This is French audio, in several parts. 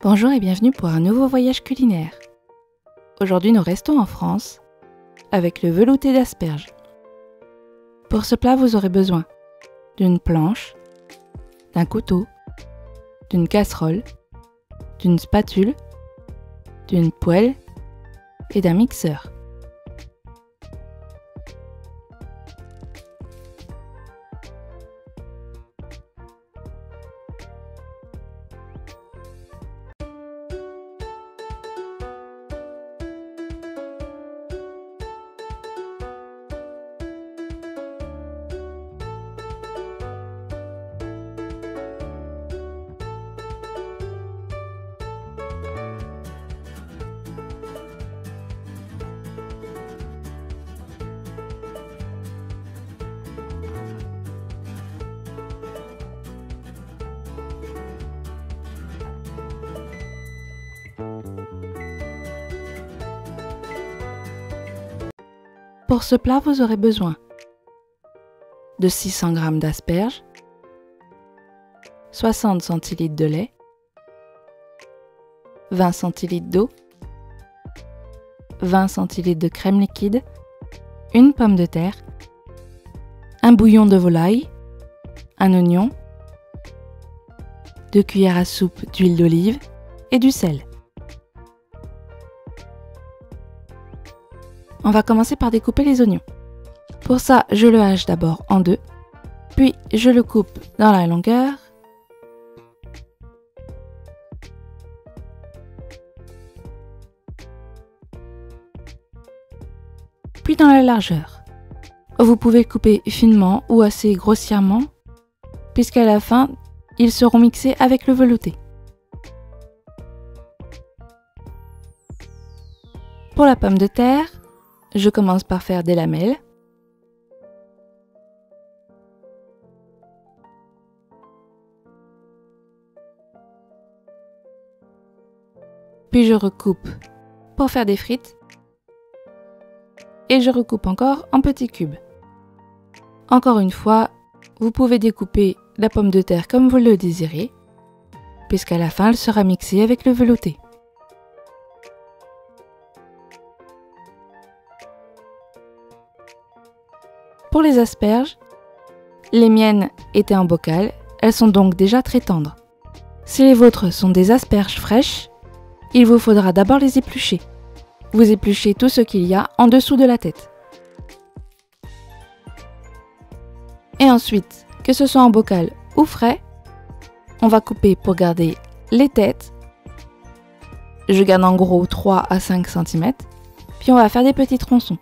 Bonjour et bienvenue pour un nouveau voyage culinaire. Aujourd'hui nous restons en France avec le velouté d'asperges. Pour ce plat vous aurez besoin d'une planche, d'un couteau, d'une casserole, d'une spatule, d'une poêle et d'un mixeur. Pour ce plat, vous aurez besoin de 600 g d'asperges, 60 centilitres de lait, 20 centilitres d'eau, 20 centilitres de crème liquide, une pomme de terre, un bouillon de volaille, un oignon, 2 cuillères à soupe d'huile d'olive et du sel. On va commencer par découper les oignons. Pour ça, je le hache d'abord en deux, puis je le coupe dans la longueur, puis dans la largeur. Vous pouvez couper finement ou assez grossièrement, puisqu'à la fin, ils seront mixés avec le velouté. Pour la pomme de terre, je commence par faire des lamelles. Puis je recoupe pour faire des frites. Et je recoupe encore en petits cubes. Encore une fois, vous pouvez découper la pomme de terre comme vous le désirez, puisqu'à la fin elle sera mixée avec le velouté. Pour les asperges, les miennes étaient en bocal, elles sont donc déjà très tendres. Si les vôtres sont des asperges fraîches, il vous faudra d'abord les éplucher. Vous épluchez tout ce qu'il y a en dessous de la tête. Et ensuite, que ce soit en bocal ou frais, on va couper pour garder les têtes. Je garde en gros 3 à 5 cm, puis on va faire des petits tronçons.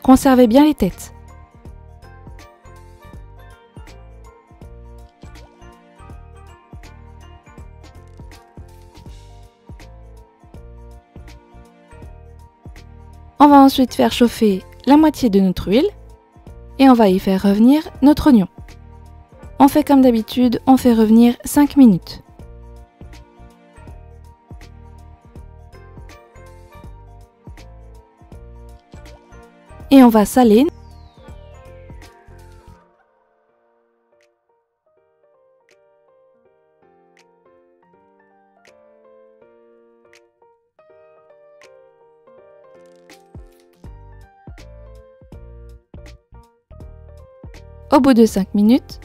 Conservez bien les têtes. On va ensuite faire chauffer la moitié de notre huile et on va y faire revenir notre oignon. On fait comme d'habitude, on fait revenir 5 minutes. Et on va saler. Au bout de 5 minutes,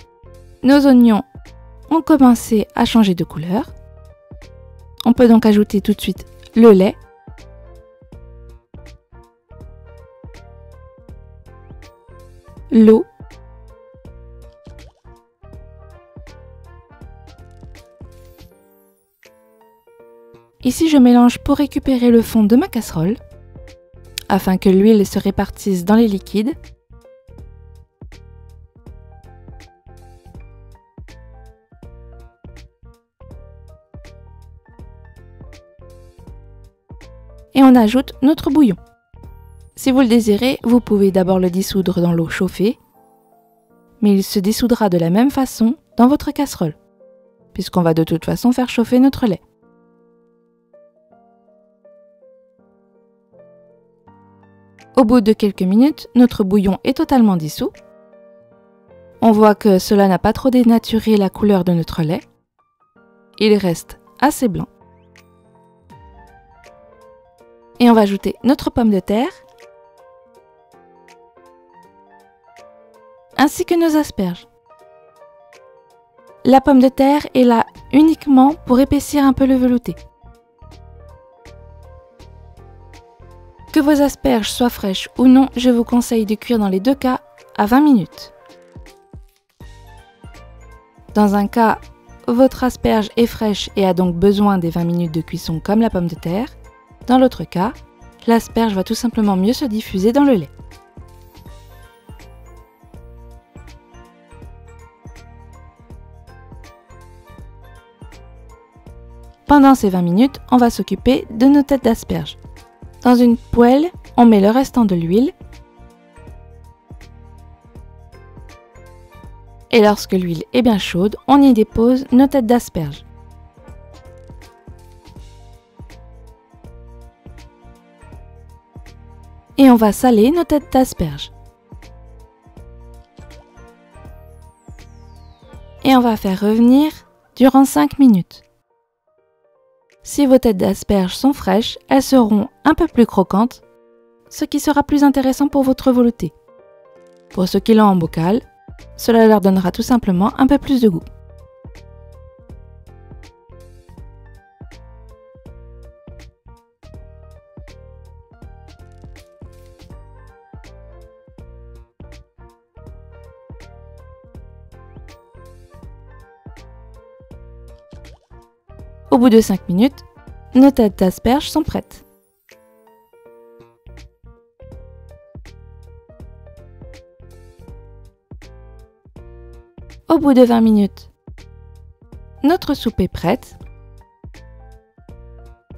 nos oignons ont commencé à changer de couleur. On peut donc ajouter tout de suite le lait. L'eau, ici je mélange pour récupérer le fond de ma casserole, afin que l'huile se répartisse dans les liquides. Et on ajoute notre bouillon. Si vous le désirez, vous pouvez d'abord le dissoudre dans l'eau chauffée, mais il se dissoudra de la même façon dans votre casserole, puisqu'on va de toute façon faire chauffer notre lait. Au bout de quelques minutes, notre bouillon est totalement dissous. On voit que cela n'a pas trop dénaturé la couleur de notre lait. Il reste assez blanc. Et on va ajouter notre pomme de terre, ainsi que nos asperges. La pomme de terre est là uniquement pour épaissir un peu le velouté. Que vos asperges soient fraîches ou non, je vous conseille de cuire dans les deux cas à 20 minutes. Dans un cas, votre asperge est fraîche et a donc besoin des 20 minutes de cuisson comme la pomme de terre. Dans l'autre cas, l'asperge va tout simplement mieux se diffuser dans le lait. Pendant ces 20 minutes, on va s'occuper de nos têtes d'asperges. Dans une poêle, on met le restant de l'huile. Et lorsque l'huile est bien chaude, on y dépose nos têtes d'asperges. Et on va saler nos têtes d'asperges. Et on va faire revenir durant 5 minutes. Si vos têtes d'asperges sont fraîches, elles seront un peu plus croquantes, ce qui sera plus intéressant pour votre velouté. Pour ceux qui l'ont en bocal, cela leur donnera tout simplement un peu plus de goût. Au bout de 5 minutes, nos têtes d'asperges sont prêtes. Au bout de 20 minutes, notre soupe est prête.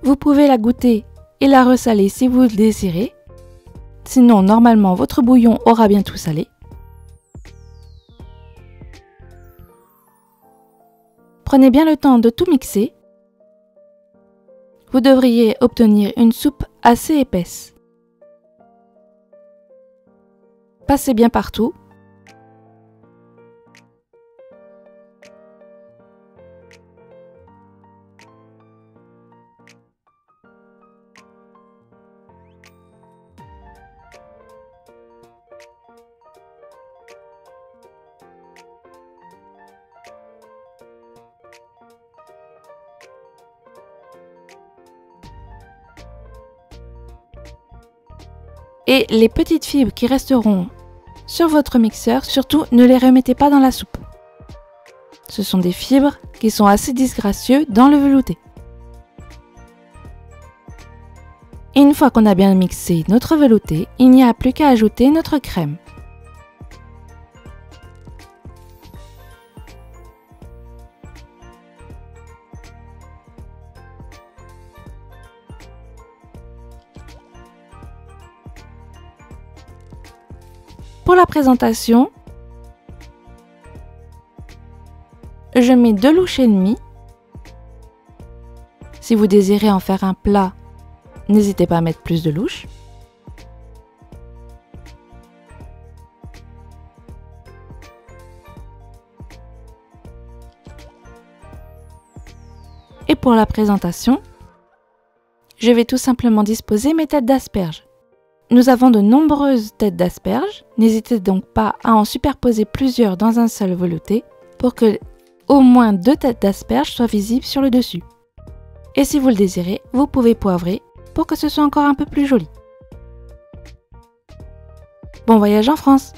Vous pouvez la goûter et la ressaler si vous le désirez. Sinon, normalement, votre bouillon aura bien tout salé. Prenez bien le temps de tout mixer. Vous devriez obtenir une soupe assez épaisse. Passez bien partout. Et les petites fibres qui resteront sur votre mixeur, surtout ne les remettez pas dans la soupe. Ce sont des fibres qui sont assez disgracieuses dans le velouté. Et une fois qu'on a bien mixé notre velouté, il n'y a plus qu'à ajouter notre crème. Pour la présentation, je mets 2 louches et demie. Si vous désirez en faire un plat, n'hésitez pas à mettre plus de louches. Et pour la présentation, je vais tout simplement disposer mes têtes d'asperges. Nous avons de nombreuses têtes d'asperges, n'hésitez donc pas à en superposer plusieurs dans un seul velouté pour que au moins 2 têtes d'asperges soient visibles sur le dessus. Et si vous le désirez, vous pouvez poivrer pour que ce soit encore un peu plus joli. Bon voyage en France!